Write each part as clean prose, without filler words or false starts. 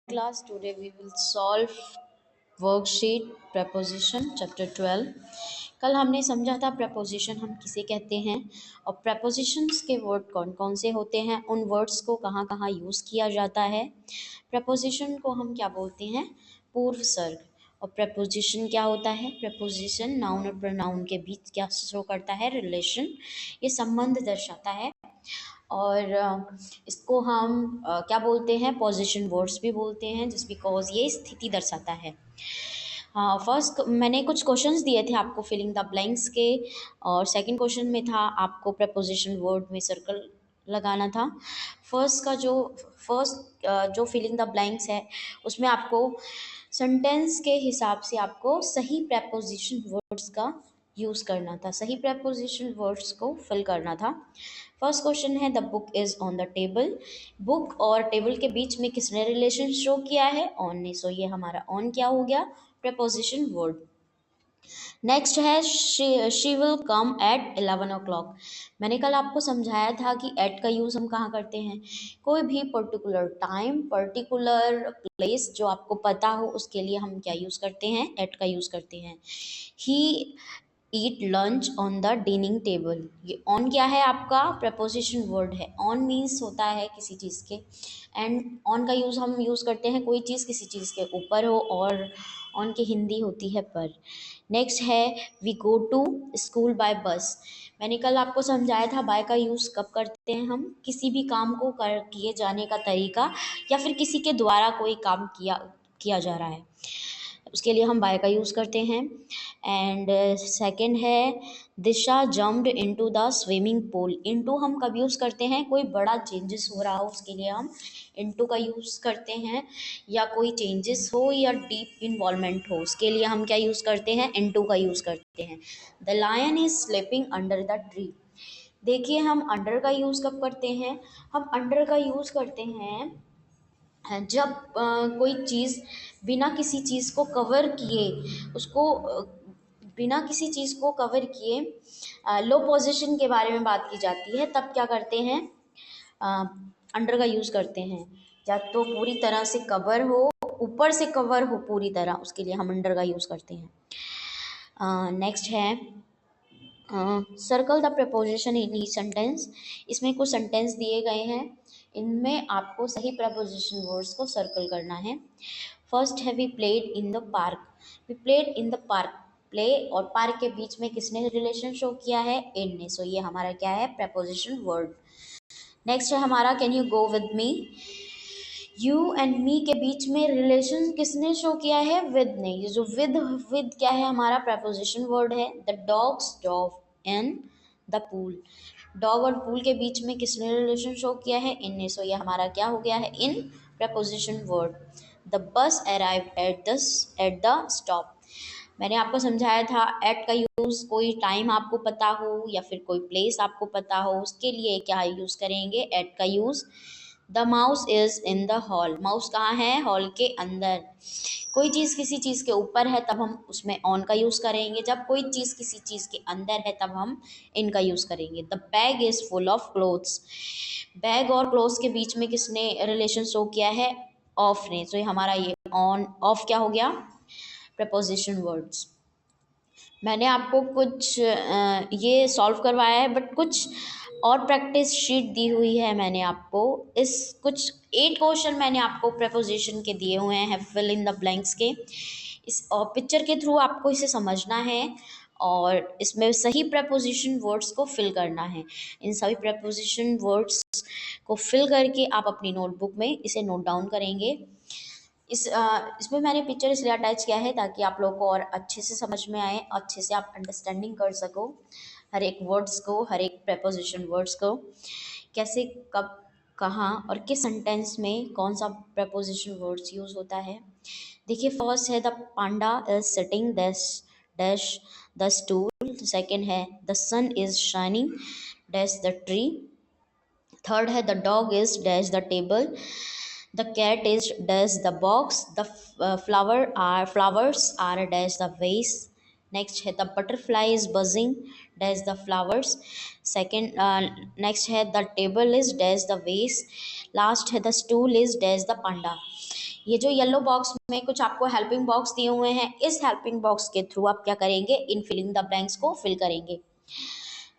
Class today we will solve worksheet preposition chapter 12। कल हमने समझा था preposition हम किसे कहते हैं और prepositions के वर्ड कौन कौन से होते हैं, उन वर्ड्स को कहाँ कहाँ यूज़ किया जाता है। preposition को हम क्या बोलते हैं, पूर्व सर्ग। और preposition क्या होता है, preposition नाउन और pronoun के बीच क्या शो करता है, रिलेशन, ये संबंध दर्शाता है। और इसको हम क्या बोलते हैं, पोजीशन वर्ड्स भी बोलते हैं, जिस बिकॉज ये स्थिति दर्शाता है। हाँ, फर्स्ट मैंने कुछ क्वेश्चंस दिए थे आपको फिलिंग द ब्लैंक्स के, और सेकंड क्वेश्चन में था आपको प्रपोजिशन वर्ड में सर्कल लगाना था। फर्स्ट जो फिलिंग द ब्लैंक्स है उसमें आपको सेंटेंस के हिसाब से आपको सही प्रपोजिशन वर्ड्स का यूज़ करना था, सही प्रपोजिशन वर्ड्स को फिल करना था। फर्स्ट क्वेश्चन है the book is on the table. Book और टेबल के बीच में किसने रिलेशन शो किया है, ऑन ने। सो ये हमारा ऑन क्या हो गया, प्रपोजिशन वर्ड। नेक्स्ट है she will come at 11 o'clock। मैंने कल आपको समझाया था कि एट का यूज़ हम कहाँ करते हैं, कोई भी पर्टिकुलर टाइम, पर्टिकुलर प्लेस जो आपको पता हो उसके लिए हम क्या यूज़ करते हैं, एट का यूज़ करते हैं। He eat lunch on the dining table. ये ऑन क्या है, आपका प्रपोजिशन वर्ड है। ऑन मीन्स होता है किसी चीज़ के, एंड ऑन का यूज़ हम यूज़ करते हैं कोई चीज़ किसी चीज़ के ऊपर हो, और ऑन की हिंदी होती है पर। नेक्स्ट है we go to school by bus. मैंने कल आपको समझाया था बाय का यूज़ कब करते हैं हम, किसी भी काम को किए जाने का तरीका या फिर किसी के द्वारा कोई काम किया जा रहा है, उसके लिए हम बाय का यूज़ करते हैं। एंड सेकंड है Disha jumped into the swimming pool. Into हम कब यूज़ करते हैं, कोई बड़ा चेंजेस हो रहा हो उसके लिए हम इनटू का यूज़ करते हैं, या कोई चेंजेस हो या डीप इन्वॉल्वमेंट हो उसके लिए हम क्या यूज़ करते हैं, इनटू का यूज़ करते हैं। The lion is sleeping under the tree. देखिए हम अंडर का यूज़ कब करते हैं, हम अंडर का यूज़ करते हैं जब कोई चीज़ बिना किसी चीज़ को कवर किए, उसको बिना किसी चीज़ को कवर किए लो पोजीशन के बारे में बात की जाती है, तब क्या करते हैं, अंडर का यूज़ करते हैं। या तो पूरी तरह से कवर हो, ऊपर से कवर हो पूरी तरह, उसके लिए हम अंडर का यूज़ करते हैं। नेक्स्ट है circle the preposition in each sentence. इसमें कुछ सेंटेंस दिए गए हैं, इनमें आपको सही प्रपोजिशन वर्ड्स को सर्कल करना है। फर्स्ट है we played in the park. We played in the park, play और पार्क के बीच में किसने रिलेशन शो किया है, इन ने। सो ये हमारा क्या है, प्रपोजिशन वर्ड। नेक्स्ट है हमारा can you go with me. You and me के बीच में रिलेशन किसने शो किया है, विद ने। ये जो विद क्या है, हमारा प्रपोजिशन वर्ड है। The dogs Dow in the pool. Dog और पूल के बीच में किसने रिलेशन शो किया है, इन ने। सो ये हमारा क्या हो गया है, in preposition word. The bus arrive at the stop. मैंने आपको समझाया था एट का यूज़ कोई टाइम आपको पता हो या फिर कोई प्लेस आपको पता हो उसके लिए क्या यूज़ करेंगे, एट का use. The mouse is in the hall. Mouse कहाँ है, हॉल के अंदर। कोई चीज़ किसी चीज़ के ऊपर है तब हम उसमें ऑन का यूज़ करेंगे, जब कोई चीज़ किसी चीज़ के अंदर है तब हम इन का यूज़ करेंगे। The bag is full of clothes. Bag और क्लोथ्स के बीच में किसने रिलेशन शो किया है, ऑफ ने। तो ये हमारा ये ऑन ऑफ क्या हो गया, प्रपोजिशन वर्ड्स। मैंने आपको कुछ ये सॉल्व करवाया है, बट कुछ और प्रैक्टिस शीट दी हुई है मैंने आपको। इस कुछ 8 क्वेश्चन मैंने आपको प्रपोजिशन के दिए हुए हैं, फिल इन द ब्लैंक्स के। इस पिक्चर के थ्रू आपको इसे समझना है और इसमें सही प्रपोजिशन वर्ड्स को फिल करना है। इन सभी प्रपोजिशन वर्ड्स को फिल करके आप अपनी नोटबुक में इसे नोट डाउन करेंगे। इसमें मैंने पिक्चर इसलिए अटैच किया है ताकि आप लोग को और अच्छे से समझ में आए, अच्छे से आप अंडरस्टैंडिंग कर सको हर एक वर्ड्स को, हर एक प्रपोजिशन वर्ड्स को, कैसे, कब, कहाँ और किस सेंटेंस में कौन सा प्रपोजिशन वर्ड्स यूज़ होता है। देखिए फर्स्ट है the panda is sitting dash the stool. Second है the sun is shining dash the tree. Third है the dog is dash the table. The cat is dash the box. The flowers are dash the vase. Next है the butterfly is buzzing dash the flowers. Second next है the table is dash the vase. Last है the stool is dash the panda. ये जो yellow box में कुछ आपको helping box दिए हुए हैं, इस हेल्पिंग बॉक्स के थ्रू आप क्या करेंगे, इन फिलिंग द ब्लैंक्स को फिल करेंगे।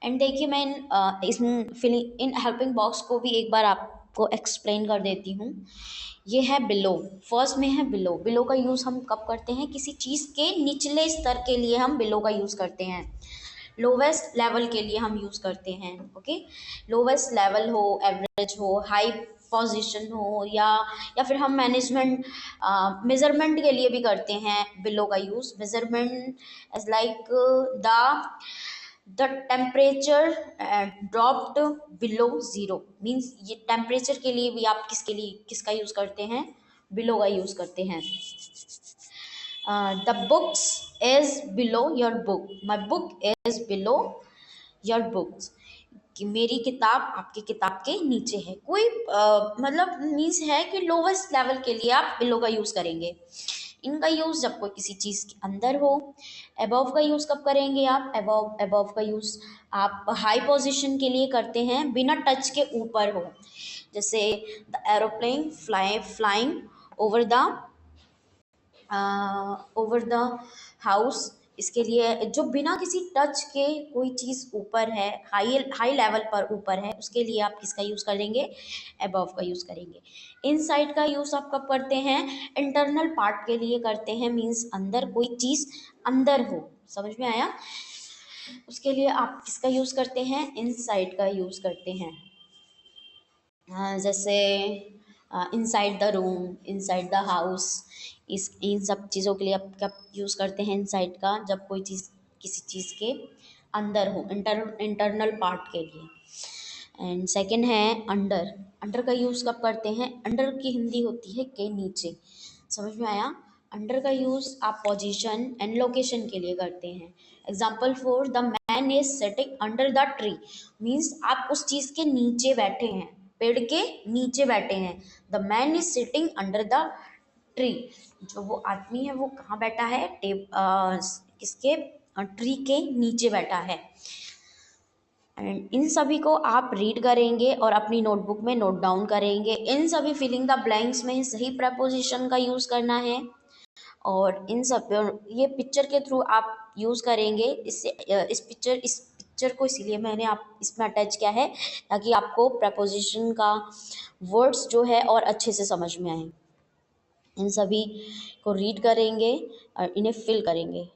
एंड देखिए मैं इन हेल्पिंग बॉक्स को भी एक बार आपको एक्सप्लेन कर देती हूँ। ये है बिलो, फर्स्ट में है बिलो। बिलो का यूज़ हम कब करते हैं, किसी चीज़ के निचले स्तर के लिए हम बिलो का यूज़ करते हैं, लोवेस्ट लेवल के लिए हम यूज़ करते हैं। ओके, लोवेस्ट लेवल हो, एवरेज हो, हाई पोजीशन हो, या फिर हम मैनेजमेंट मेजरमेंट के लिए भी करते हैं बिलो का use. Measurement as like the temperature dropped below zero, means ये टेम्परेचर के लिए भी आप किसका यूज़ करते हैं, बिलो का यूज़ करते हैं। The books is below your book, my book is below your books, कि मेरी किताब आपकी किताब के नीचे है। कोई मतलब मीन्स है कि लोवेस्ट लेवल के लिए आप बिलो का यूज़ करेंगे। इनका यूज़ जब कोई किसी चीज़ के अंदर हो। अबव का यूज़ कब करेंगे आप, अबव का यूज़ आप हाई पोजीशन के लिए करते हैं, बिना टच के ऊपर हो। जैसे the aeroplane flying over the house, इसके लिए जो बिना किसी टच के कोई चीज़ ऊपर है, हाई हाई लेवल पर ऊपर है, उसके लिए आप किसका यूज़ करेंगे, अबव का यूज़ करेंगे। इनसाइड का यूज़ आप कब करते हैं, इंटरनल पार्ट के लिए करते हैं, मीन्स अंदर कोई चीज़ अंदर हो, समझ में आया। उसके लिए आप किसका यूज़ करते हैं, इनसाइड का यूज़ करते हैं। जैसे inside the room, inside the house, इन सब चीज़ों के लिए आप क्या यूज़ करते हैं, इनसाइड का, जब कोई चीज़ किसी चीज़ के अंदर हो, इंटरनल पार्ट के लिए। एंड सेकंड है अंडर। अंडर का यूज़ कब करते हैं, अंडर की हिंदी होती है के नीचे, समझ में आया। अंडर का यूज़ आप पोजीशन एंड लोकेशन के लिए करते हैं। Example for the man is sitting under the tree, means आप उस चीज़ के नीचे बैठे हैं, पेड़ के नीचे बैठे हैं। The man is sitting under the tree, जो वो आदमी है वो कहाँ बैठा है, किसके, ट्री के नीचे बैठा है। एंड इन सभी को आप रीड करेंगे और अपनी नोटबुक में नोट डाउन करेंगे। इन सभी फिलिंग द ब्लैंक्स में सही प्रपोजिशन का यूज़ करना है, और इन सब ये पिक्चर के थ्रू आप यूज़ करेंगे। इससे इस पिक्चर को इसीलिए मैंने आप इसमें अटैच किया है, ताकि आपको प्रपोजिशन का वर्ड्स जो है और अच्छे से समझ में आए। इन सभी को रीड करेंगे और इन्हें फिल करेंगे।